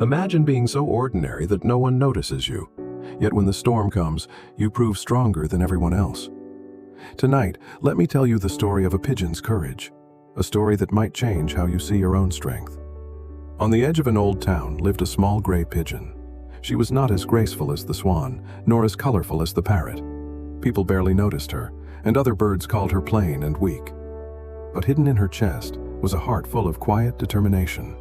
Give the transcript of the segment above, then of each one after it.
Imagine being so ordinary that no one notices you. Yet when the storm comes, you prove stronger than everyone else. Tonight, let me tell you the story of a pigeon's courage, a story that might change how you see your own strength. On the edge of an old town lived a small gray pigeon. She was not as graceful as the swan, nor as colorful as the parrot. People barely noticed her, and other birds called her plain and weak. But hidden in her chest was a heart full of quiet determination.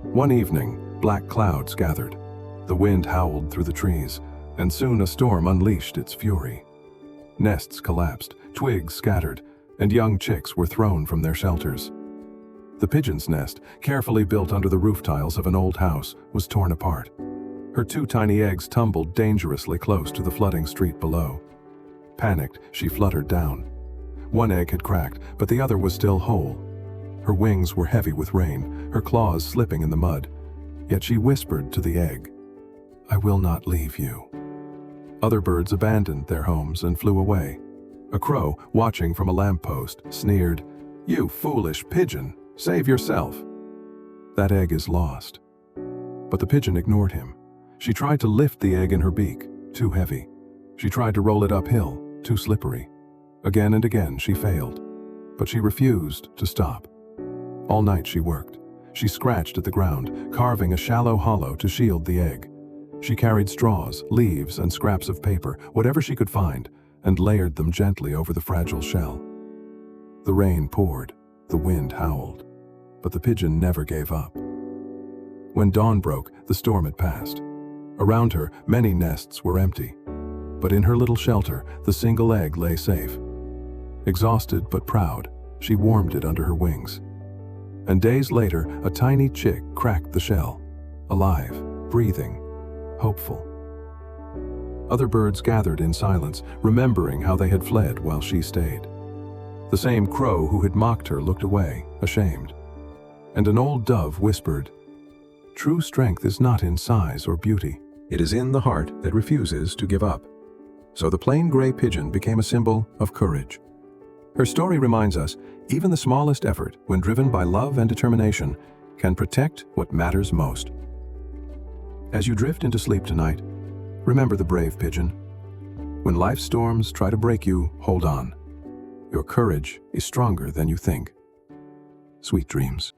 One evening, black clouds gathered. The wind howled through the trees, and soon a storm unleashed its fury. Nests collapsed, twigs scattered, and young chicks were thrown from their shelters. The pigeon's nest, carefully built under the roof tiles of an old house, was torn apart. Her two tiny eggs tumbled dangerously close to the flooding street below. Panicked, she fluttered down. One egg had cracked, but the other was still whole. Her wings were heavy with rain, her claws slipping in the mud. Yet she whispered to the egg, "I will not leave you." Other birds abandoned their homes and flew away. A crow, watching from a lamppost, sneered, "You foolish pigeon, save yourself." That egg is lost. But the pigeon ignored him. She tried to lift the egg in her beak, too heavy. She tried to roll it uphill, too slippery. Again and again she failed, but she refused to stop. All night she worked. She scratched at the ground, carving a shallow hollow to shield the egg. She carried straws, leaves, and scraps of paper, whatever she could find, and layered them gently over the fragile shell. The rain poured, the wind howled, but the pigeon never gave up. When dawn broke, the storm had passed. Around her, many nests were empty, but in her little shelter, the single egg lay safe. Exhausted but proud, she warmed it under her wings. And days later, a tiny chick cracked the shell, alive, breathing, hopeful. Other birds gathered in silence, remembering how they had fled while she stayed. The same crow who had mocked her looked away, ashamed. And an old dove whispered, "True strength is not in size or beauty. It is in the heart that refuses to give up." So the plain gray pigeon became a symbol of courage. Her story reminds us, even the smallest effort, when driven by love and determination, can protect what matters most. As you drift into sleep tonight, remember the brave pigeon. When life's storms try to break you, hold on. Your courage is stronger than you think. Sweet dreams.